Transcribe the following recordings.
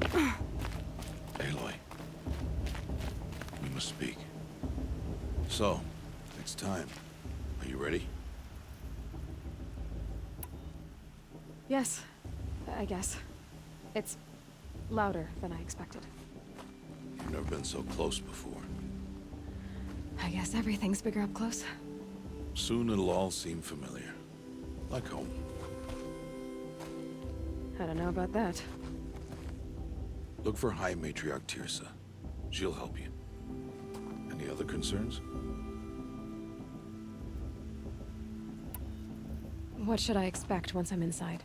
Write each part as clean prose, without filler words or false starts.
Aloy. We must speak. So, it's time. Are you ready? Yes, I guess. It's louder than I expected. You've never been so close before. I guess everything's bigger up close. Soon it'll all seem familiar. Like home. I don't know about that. Look for High Matriarch Tirsa. She'll help you. Any other concerns? What should I expect once I'm inside?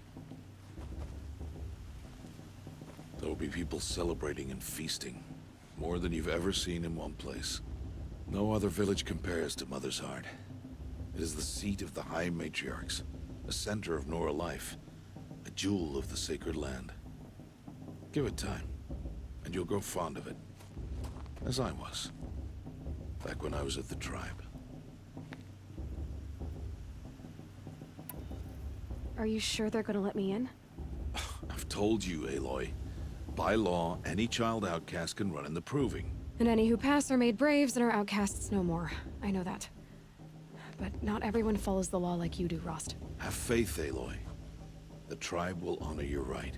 There will be people celebrating and feasting. More than you've ever seen in one place. No other village compares to Mother's Heart. It is the seat of the High Matriarchs, a center of Nora life, a jewel of the sacred land. Give it time, and you'll grow fond of it. As I was, back when I was at the tribe. Are you sure they're gonna let me in? I've told you, Aloy. By law, any child outcast can run in the Proving. And any who pass are made braves and are outcasts no more. I know that. But not everyone follows the law like you do, Rost. Have faith, Aloy. The tribe will honor your right.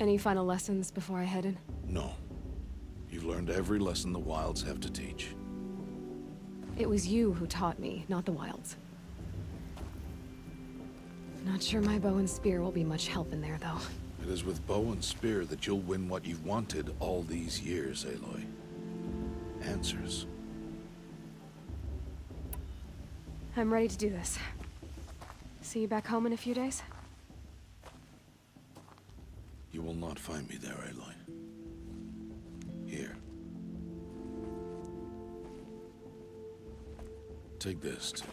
Any final lessons before I head in? No. You've learned every lesson the Wilds have to teach. It was you who taught me, not the Wilds. Not sure my bow and spear will be much help in there, though. It is with bow and spear that you'll win what you've wanted all these years, Aloy. Answers. I'm ready to do this. See you back home in a few days? You will not find me there, Aloy. Here. Take this to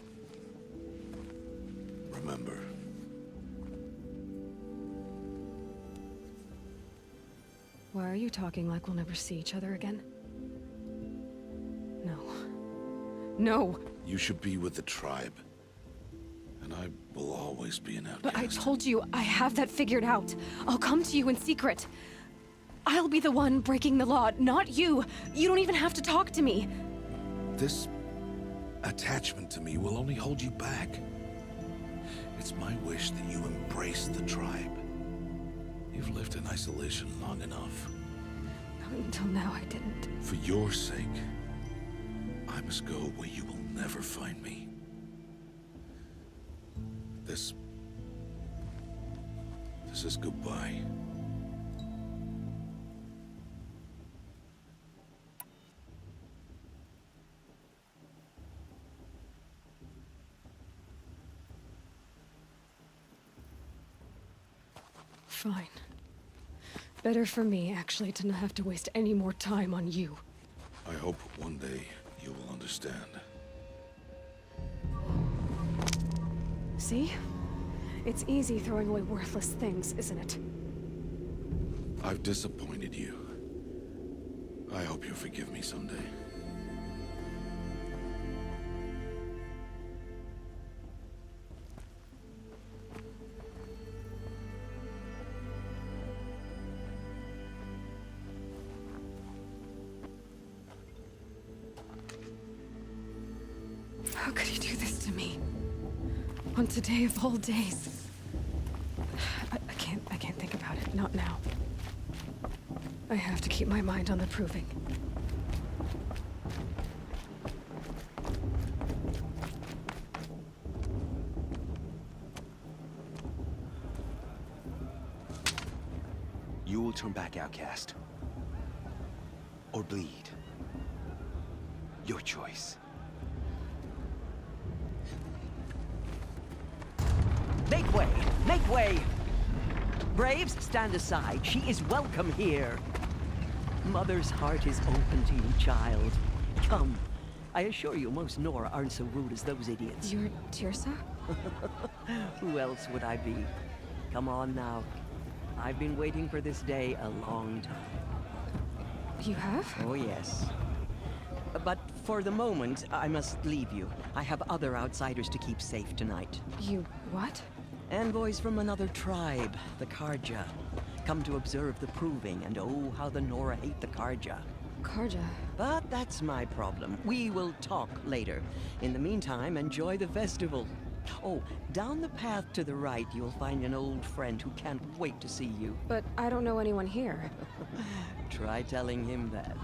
remember. Why are you talking like we'll never see each other again? No. No! You should be with the tribe. And I will always be an outcast. But I told you, I have that figured out. I'll come to you in secret. I'll be the one breaking the law, not you. You don't even have to talk to me. This attachment to me will only hold you back. It's my wish that you embrace the tribe. You've lived in isolation long enough. Until now, I didn't. For your sake, I must go where you will never find me. This is goodbye. Fine. Better for me, actually, to not have to waste any more time on you. I hope one day you will understand. See? It's easy throwing away worthless things, isn't it? I've disappointed you. I hope you'll forgive me someday. How could he do this to me? On today of all days. I can't think about it. Not now. I have to keep my mind on the Proving. You will turn back, outcast. Or bleed. Your choice. Make way! Make way! Braves, stand aside. She is welcome here. Mother's heart is open to you, child. Come. I assure you, most Nora aren't so rude as those idiots. You're Tirsa? Who else would I be? Come on now. I've been waiting for this day a long time. You have? Oh, yes. But for the moment, I must leave you. I have other outsiders to keep safe tonight. You what? Envoys from another tribe, the Karja. come to observe the proving, and oh, how the Nora hate the Karja. Karja. But that's my problem. We will talk later. In the meantime, enjoy the festival. Oh, down the path to the right, you'll find an old friend who can't wait to see you. But I don't know anyone here. Try telling him that.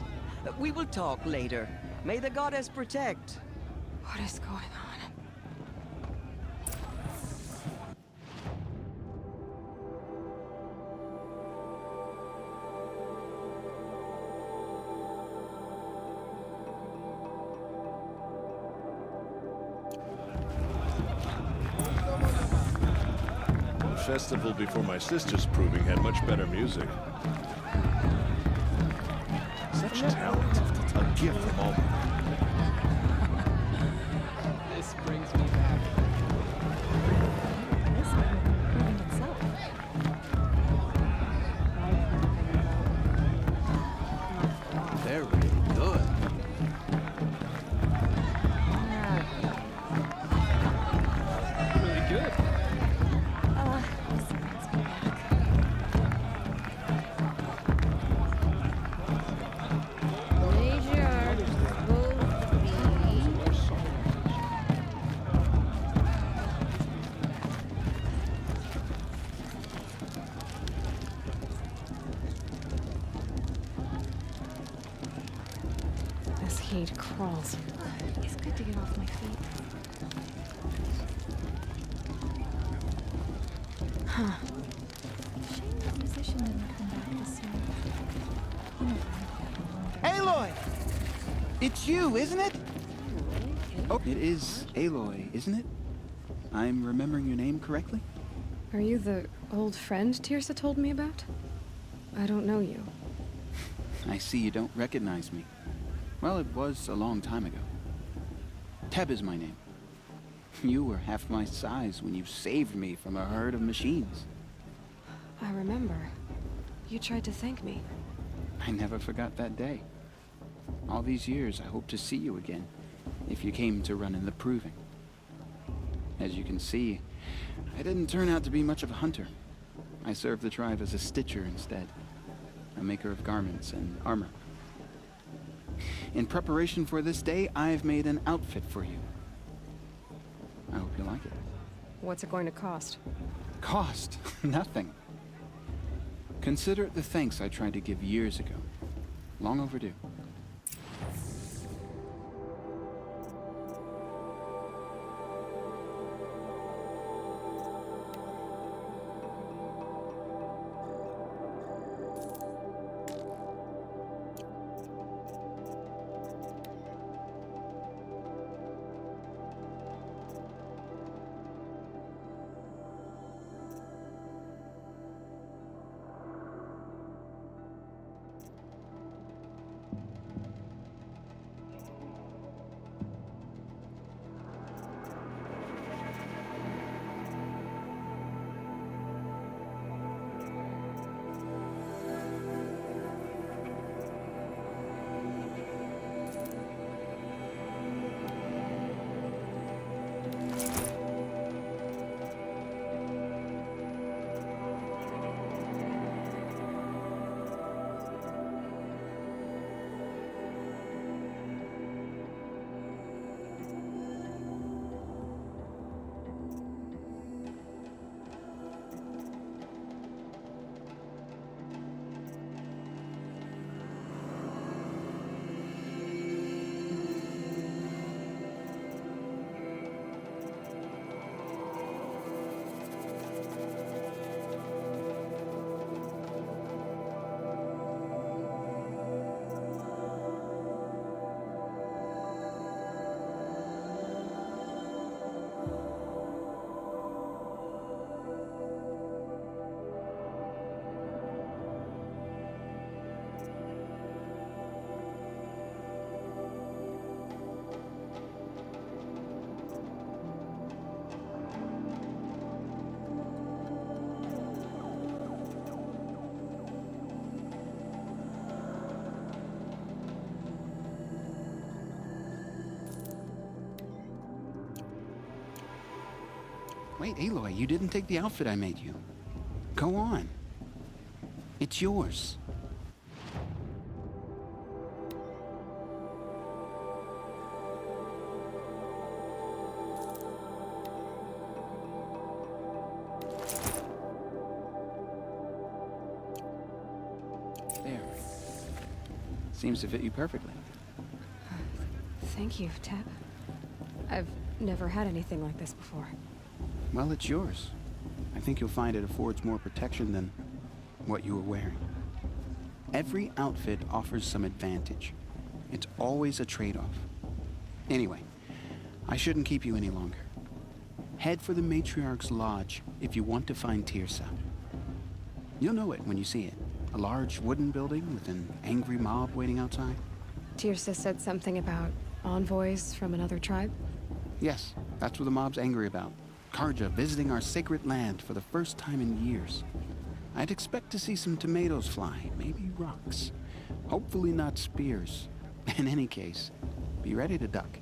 We will talk later. May the goddess protect. What is going on? The festival before my sister's proving had much better music. Such talent. A gift from all. This brings me back. This is proving itself. They're really good. Really good. This brings me back. This heat crawls. It's good to get off my feet. Huh. Shame the musician didn't come back this year. You know, Aloy! It's you, isn't it? Oh, it is Aloy, isn't it? I'm remembering your name correctly? Are you the old friend Tirsa told me about? I don't know you. I see you don't recognize me. Well, it was a long time ago. Teb is my name. You were half my size when you saved me from a herd of machines. I remember. You tried to thank me. I never forgot that day. All these years, I hope to see you again, if you came to run in the proving. As you can see, I didn't turn out to be much of a hunter. I served the tribe as a stitcher instead, a maker of garments and armor. In preparation for this day, I've made an outfit for you. I hope you like it. What's it going to cost? Cost? Nothing. Consider it the thanks I tried to give years ago. Long overdue. Wait, Aloy, you didn't take the outfit I made you. Go on. It's yours. There. Seems to fit you perfectly. Thank you, Ted. I've never had anything like this before. Well, it's yours. I think you'll find it affords more protection than what you were wearing. Every outfit offers some advantage. It's always a trade-off. Anyway, I shouldn't keep you any longer. Head for the Matriarch's Lodge if you want to find Tirsa. You'll know it when you see it. A large wooden building with an angry mob waiting outside. Tirsa said something about envoys from another tribe? Yes, that's what the mob's angry about. Karja visiting our sacred land for the first time in years. I'd expect to see some tomatoes fly, maybe rocks. Hopefully not spears. In any case, be ready to duck.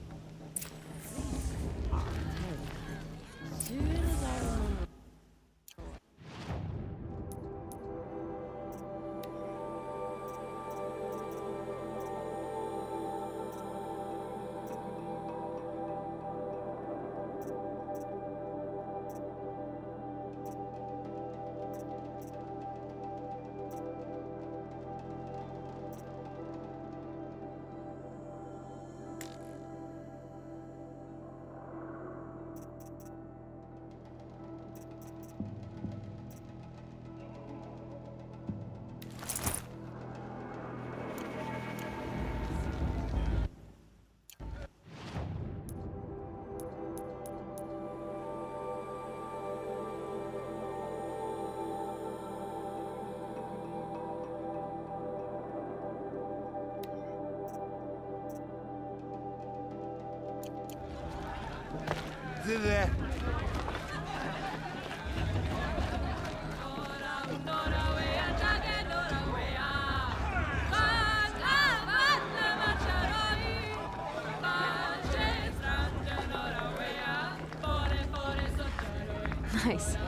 Nice. In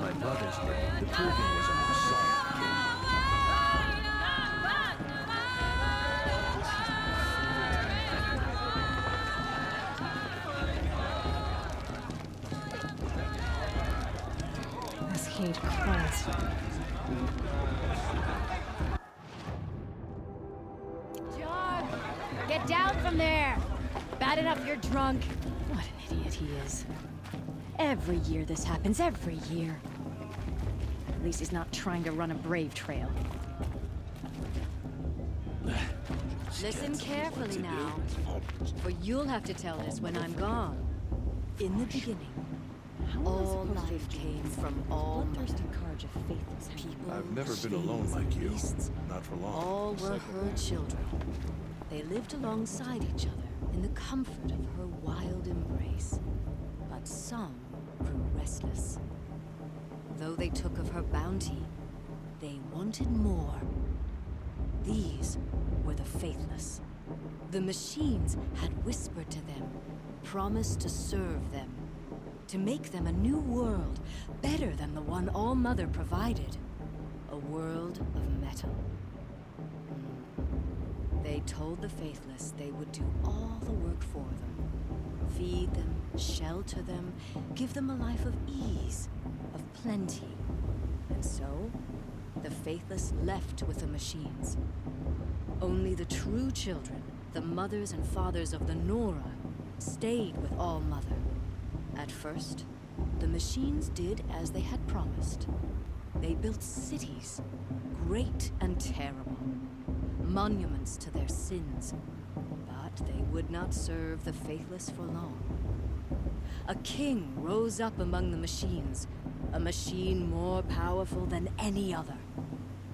my mother's day, the proving was a Messiah. This heat crawls. John! Get down from there! Bad enough you're drunk. What an idiot he is. Every year this happens, every year. At least he's not trying to run a brave trail. Listen carefully now, for you'll have to tell this when I'm gone. In the beginning, all life came from all bloodthirsty Karja faithless people. I've never been alone like you. Not for long. All were her children. They lived alongside each other in the comfort of her wild embrace. But some grew restless. Though they took of her bounty, they wanted more. These were the faithless. The machines had whispered to them, promised to serve them, to make them a new world, better than the one All-Mother provided. A world of metal. They told the faithless they would do all the work for them. Feed them, shelter them, give them a life of ease, of plenty. And so, the faithless left with the machines. Only the true children, the mothers and fathers of the Nora, stayed with All-Mother. At first, the machines did as they had promised. They built cities, great and terrible, monuments to their sins. But they would not serve the faithless for long. A king rose up among the machines, a machine more powerful than any other,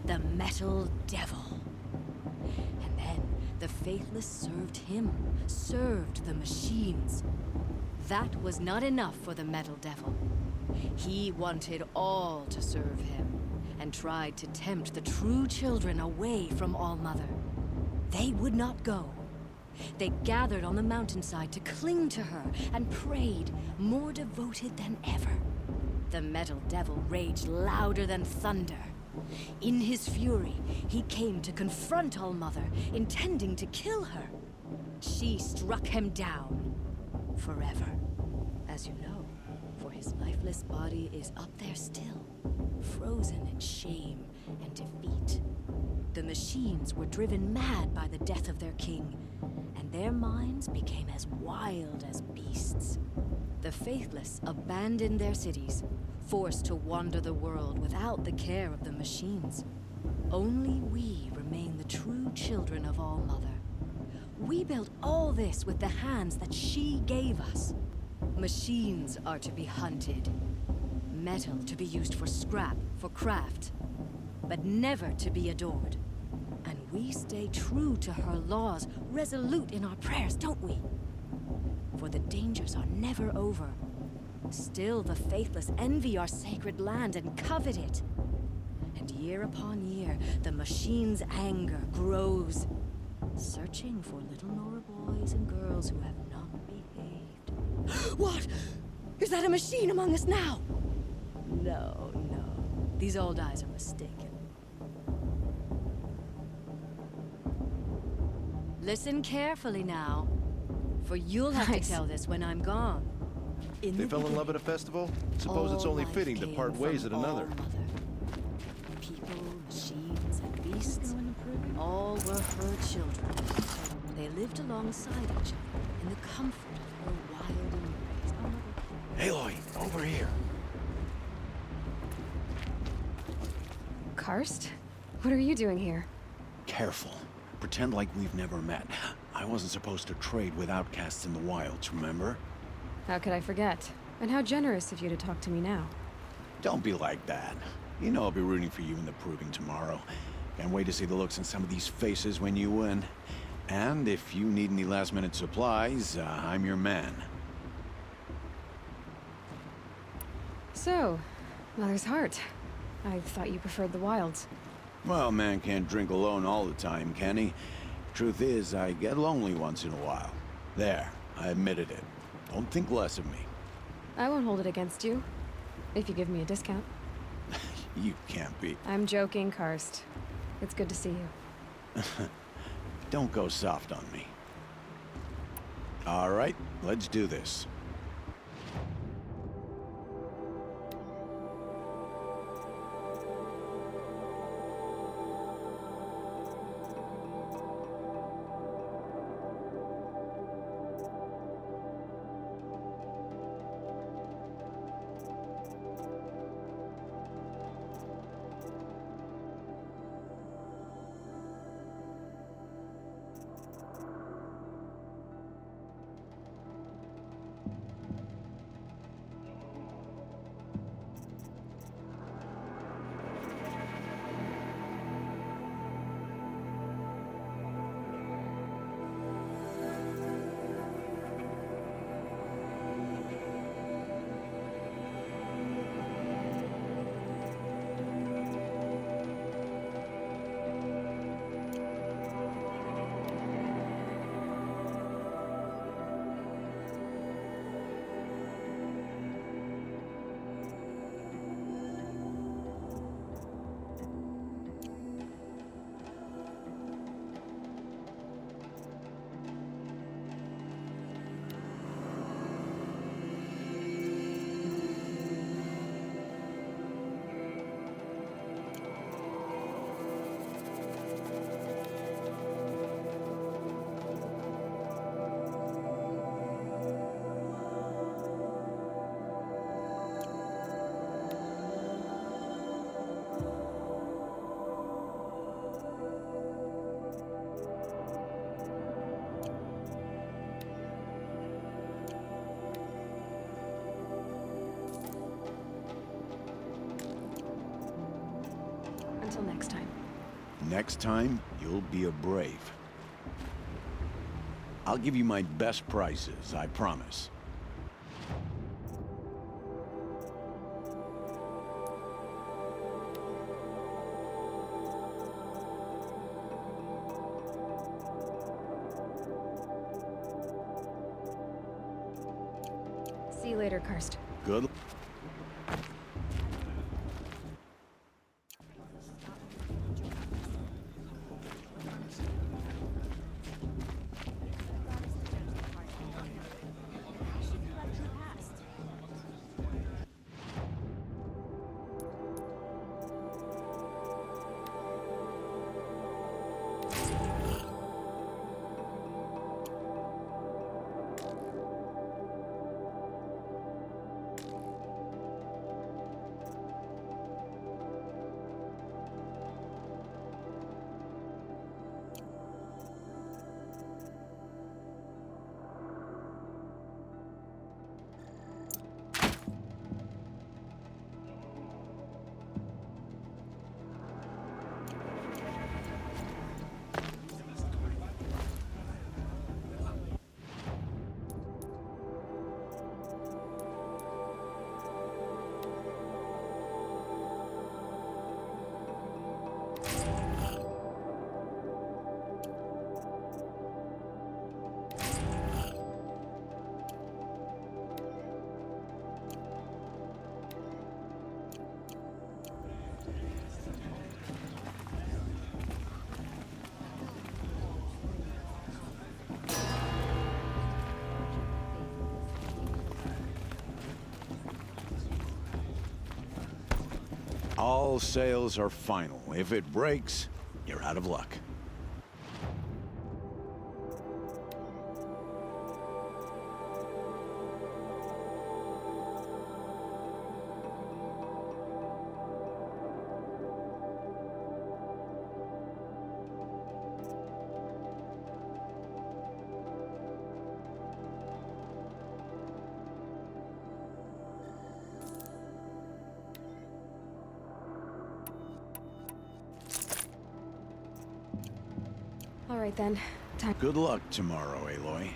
the Metal Devil. And then the faithless served him, served the machines. That was not enough for the Metal Devil. He wanted all to serve him, and tried to tempt the true children away from All-Mother. They would not go. They gathered on the mountainside to cling to her and prayed, more devoted than ever. The metal devil raged louder than thunder. In his fury, he came to confront All-Mother, intending to kill her. She struck him down. Forever. As you know, for his lifeless body is up there still, frozen in shame and defeat. The machines were driven mad by the death of their king, and their minds became as wild as beasts. The faithless abandoned their cities, forced to wander the world without the care of the machines. Only we remain the true children of All-Mother. We built all this with the hands that she gave us. Machines are to be hunted. Metal to be used for scrap, for craft. But never to be adored. And we stay true to her laws, resolute in our prayers, don't we? For the dangers are never over. Still the faithless envy our sacred land and covet it. And year upon year, the machine's anger grows, searching for little Nora boys and girls who have not behaved. What? Is that a machine among us now? No, no. These old eyes are mistaken. Listen carefully now, for you'll have to tell this when I'm gone. They fell in love at a festival? Suppose it's only fitting to part ways at another. People, machines, and beasts, all were her children. They lived alongside each other in the comfort of her wild embrace. Aloy, over here. Karst? What are you doing here? Careful. Pretend like we've never met. I wasn't supposed to trade with outcasts in the wilds, remember? How could I forget? And how generous of you to talk to me now. Don't be like that. You know I'll be rooting for you in the proving tomorrow. Can't wait to see the looks on some of these faces when you win. And if you need any last-minute supplies, I'm your man. So, Mother's Heart. I thought you preferred the wilds. Well, man can't drink alone all the time, can he? Truth is, I get lonely once in a while. There, I admitted it. Don't think less of me. I won't hold it against you, if you give me a discount. You can't be. I'm joking, Karst. It's good to see you. Don't go soft on me. All right, let's do this. Until next time. Next time, you'll be a brave. I'll give you my best prices, I promise. See you later, Karst. Good. All sales are final. If it breaks, you're out of luck. All right then. Time. Good luck tomorrow, Aloy.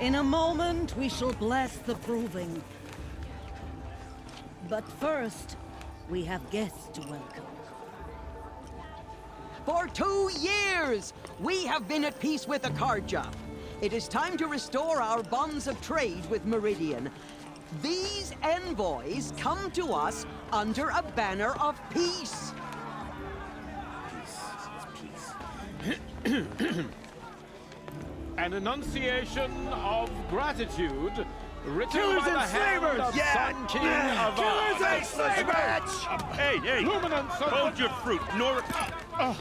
In a moment, we shall bless the proving. But first, we have guests to welcome. For 2 years, we have been at peace with Akarja. It is time to restore our bonds of trade with Meridian. These envoys come to us under a banner of peace. An enunciation of gratitude written Killers by the and hand slavers! of Yeah! Sun King of Killers and slavers! Hey! Luminance of Hold your fruit,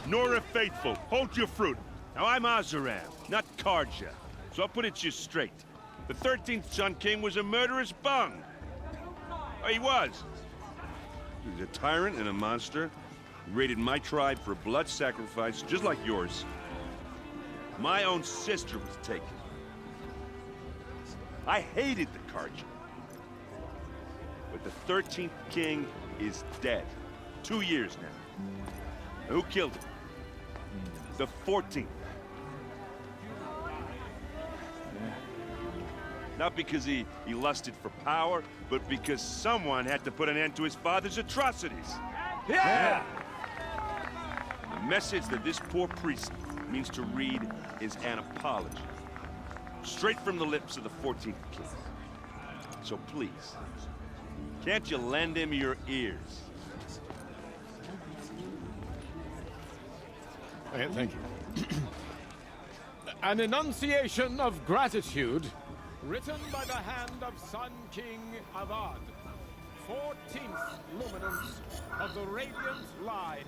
Nora Faithful. Hold your fruit. Now I'm Azaram, not Karja. So I'll put it you straight. The 13th Sun King was a murderous bung. Oh, he was. He was a tyrant and a monster. He raided my tribe for blood sacrifice, just like yours. My own sister was taken. I hated the Karja. But the 13th king is dead. 2 years now. Who killed him? The 14th. Not because he lusted for power, but because someone had to put an end to his father's atrocities. Yeah! The message that this poor priest means to read is an apology. Straight from the lips of the 14th king. So please, can't you lend him your ears? Thank you. An enunciation of gratitude written by the hand of Sun King Avad, 14th luminance of the Radiant Line.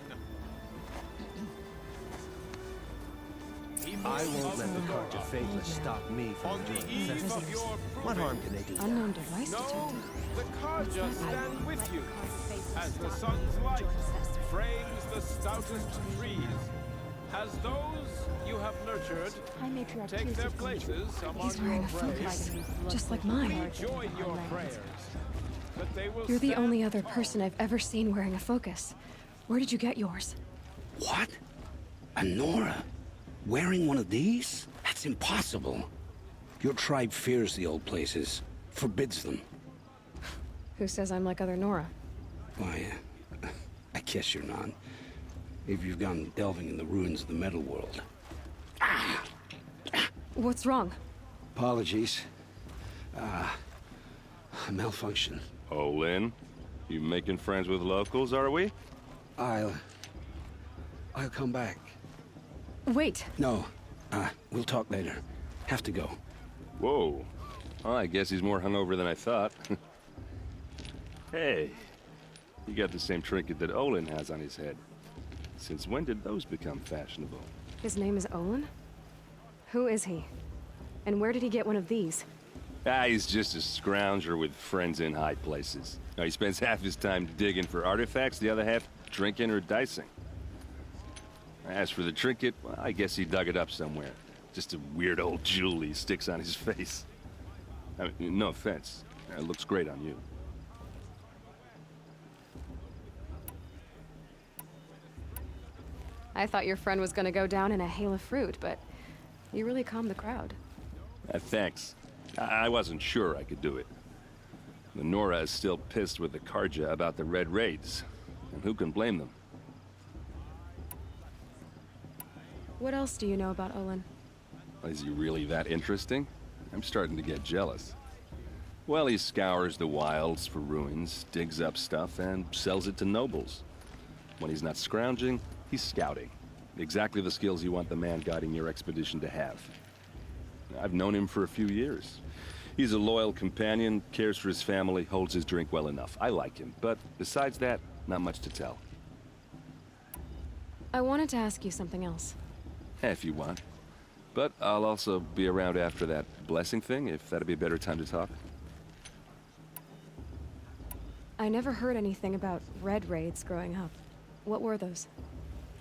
I won't let the Karja Faithless stop me from doing the festival. What harm can they do? Unknown device No, detected. the Karja stand with you as the sun's light frames the stoutest trees. As those you have nurtured take their places among He's wearing your a focus, braves, just like mine. join your prayers that they will You're the stand only other person I've ever seen wearing a focus. Where did you get yours? What? A Nora? Wearing one of these? That's impossible. Your tribe fears the old places, forbids them. Who says I'm like other Nora? Why, I guess you're not. If you've gone delving in the ruins of the metal world. What's wrong? Apologies. A malfunction. Oh, Lynn, you making friends with locals, are we? I'll come back. Wait. No. We'll talk later. Have to go. Whoa. Well, I guess he's more hungover than I thought. Hey, you got the same trinket that Olin has on his head. Since when did those become fashionable? His name is Olin? Who is he? And where did he get one of these? He's just a scrounger with friends in high places. Now, he spends half his time digging for artifacts, the other half drinking or dicing. As for the trinket, well, I guess he dug it up somewhere. Just a weird old jewel he sticks on his face. I mean, no offense. It looks great on you. I thought your friend was gonna go down in a hail of fruit, but you really calmed the crowd. Thanks. I wasn't sure I could do it. The Nora is still pissed with the Karja about the Red Raids, and who can blame them? What else do you know about Olin? Is he really that interesting? I'm starting to get jealous. Well, he scours the wilds for ruins, digs up stuff, and sells it to nobles. When he's not scrounging, he's scouting. Exactly the skills you want the man guiding your expedition to have. I've known him for a few years. He's a loyal companion, cares for his family, holds his drink well enough. I like him, but besides that, not much to tell. I wanted to ask you something else. If you want. But I'll also be around after that blessing thing, if that'd be a better time to talk. I never heard anything about Red Raids growing up. What were those?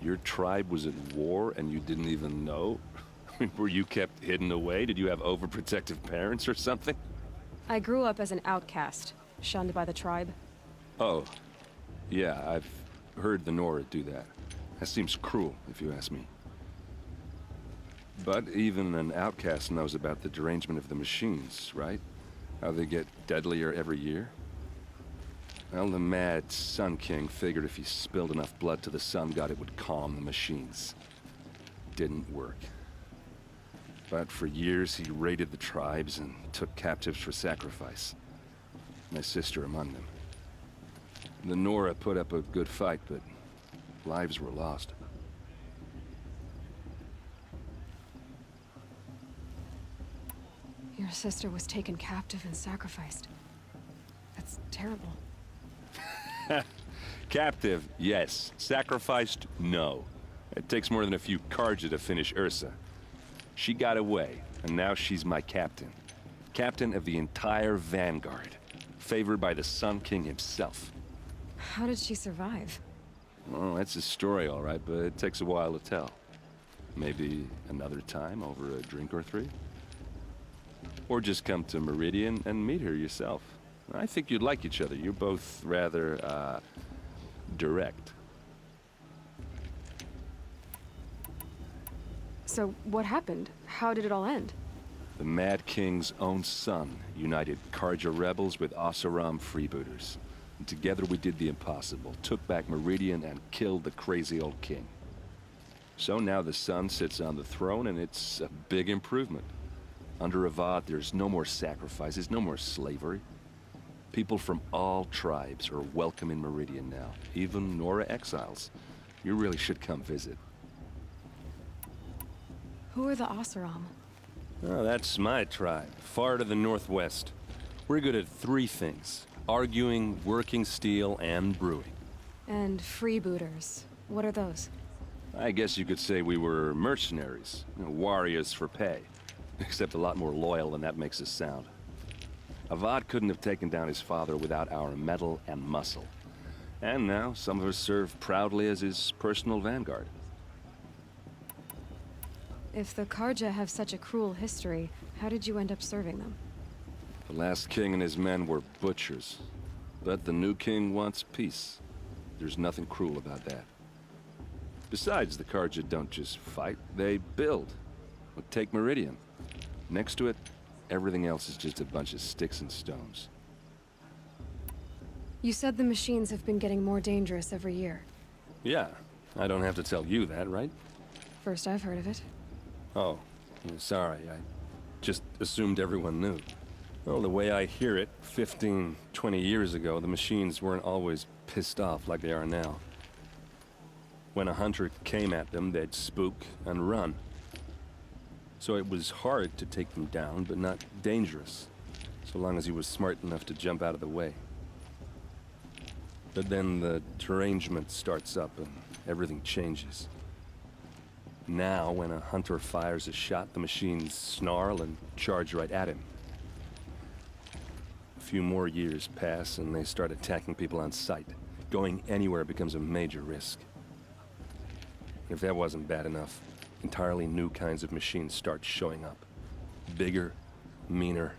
Your tribe was at war and you didn't even know? Were you kept hidden away? Did you have overprotective parents or something? I grew up as an outcast, shunned by the tribe. Oh. Yeah, I've heard the Nora do that. That seems cruel, if you ask me. But even an outcast knows about the derangement of the machines, right? How they get deadlier every year? Well, the mad Sun King figured if he spilled enough blood to the Sun God, it would calm the machines. Didn't work. But for years, he raided the tribes and took captives for sacrifice. My sister among them. The Nora put up a good fight, but lives were lost. Your sister was taken captive and sacrificed. That's terrible. Captive, yes. Sacrificed, no. It takes more than a few Karja to finish Ursa. She got away, and now she's my captain. Captain of the entire Vanguard. Favored by the Sun King himself. How did she survive? Well, that's a story, all right, but it takes a while to tell. Maybe another time over a drink or three? Or just come to Meridian and meet her yourself. I think you'd like each other. You're both rather, direct. So, what happened? How did it all end? The Mad King's own son united Karja rebels with Oseram freebooters. And together we did the impossible, took back Meridian and killed the crazy old king. So now the son sits on the throne and it's a big improvement. Under Avad, there's no more sacrifices, no more slavery. People from all tribes are welcome in Meridian now, even Nora exiles. You really should come visit. Who are the Oseram? Oh, that's my tribe, far to the northwest. We're good at three things: arguing, working steel, and brewing. And freebooters. What are those? I guess you could say we were mercenaries, warriors for pay. Except a lot more loyal than that makes us sound. Avad couldn't have taken down his father without our metal and muscle. And now, some of us serve proudly as his personal vanguard. If the Karja have such a cruel history, how did you end up serving them? The last king and his men were butchers. But the new king wants peace. There's nothing cruel about that. Besides, the Karja don't just fight, they build. Take Meridian. Next to it, everything else is just a bunch of sticks and stones. You said the machines have been getting more dangerous every year. Yeah, I don't have to tell you that, right? First I've heard of it. Oh, sorry, I just assumed everyone knew. Well, the way I hear it, 15, 20 years ago, the machines weren't always pissed off like they are now. When a hunter came at them, they'd spook and run. So it was hard to take them down, but not dangerous, so long as he was smart enough to jump out of the way. But then the derangement starts up and everything changes. Now, when a hunter fires a shot, the machines snarl and charge right at him. A few more years pass and they start attacking people on sight. Going anywhere becomes a major risk. If that wasn't bad enough, entirely new kinds of machines start showing up. Bigger, meaner,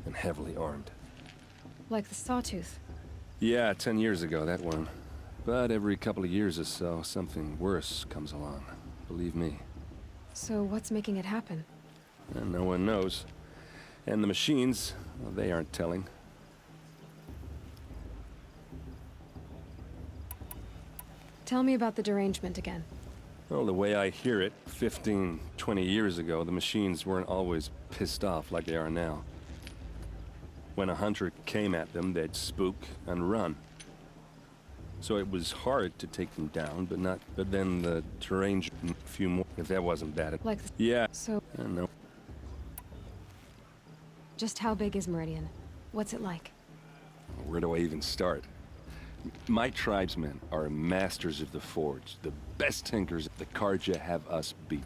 and heavily armed. Like the Sawtooth. Yeah, 10 years ago, that one. But every couple of years or so, something worse comes along. Believe me. So what's making it happen? And no one knows. And the machines, well, they aren't telling. Tell me about the derangement again. Well, the way I hear it, 15, 20 years ago, the machines weren't always pissed off like they are now. When a hunter came at them, they'd spook and run. So it was hard to take them down, but then the derangement, a few more, if that wasn't bad. Like, yeah. So, I don't know. Just how big is Meridian? What's it like? Where do I even start? My tribesmen are masters of the forge, the best tinkers. The Karja have us beat.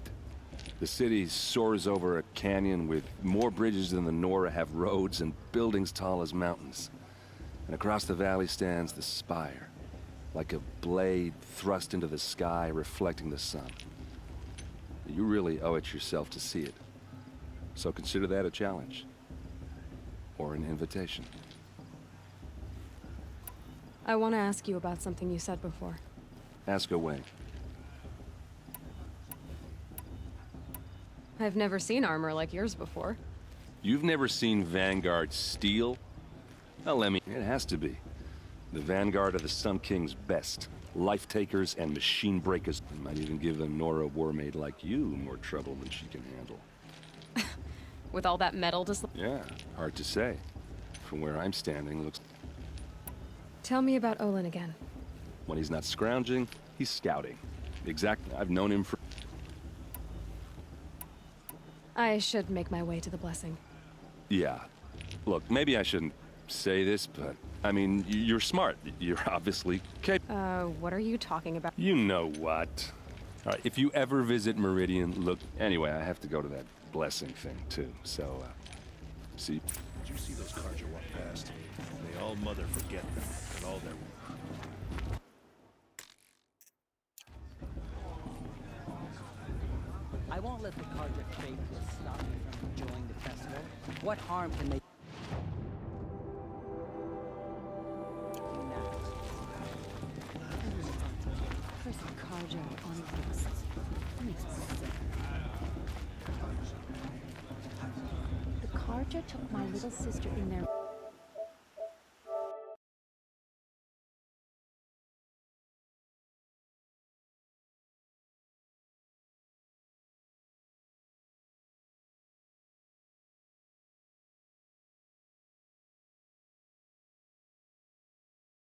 The city soars over a canyon with more bridges than the Nora have roads and buildings tall as mountains. And across the valley stands the spire, like a blade thrust into the sky reflecting the sun. You really owe it yourself to see it. So consider that a challenge. Or an invitation. I want to ask you about something you said before. Ask away. I've never seen armor like yours before. You've never seen Vanguard steel? Well, Lemmy, it has to be. The Vanguard are the Sun King's best. Life takers and machine breakers. I might even give a Nora warmaid like you more trouble than she can handle. With all that metal Yeah, hard to say. From where I'm standing, looks... Tell me about Olin again. When he's not scrounging, he's scouting. Exactly. I've known him for... I should make my way to the blessing. Yeah. Look, maybe I shouldn't say this, but... I mean, you're smart. You're obviously capable. What are you talking about? You know what. All right, if you ever visit Meridian, look... Anyway, I have to go to that blessing thing, too, so, see... Did you see those Karja walk past? They all mother forget them, and all their... I won't let the Karja faithless stop me from enjoying the festival. What harm can they... First Karja on this. Makes me sick. The Karja took my little sister in their...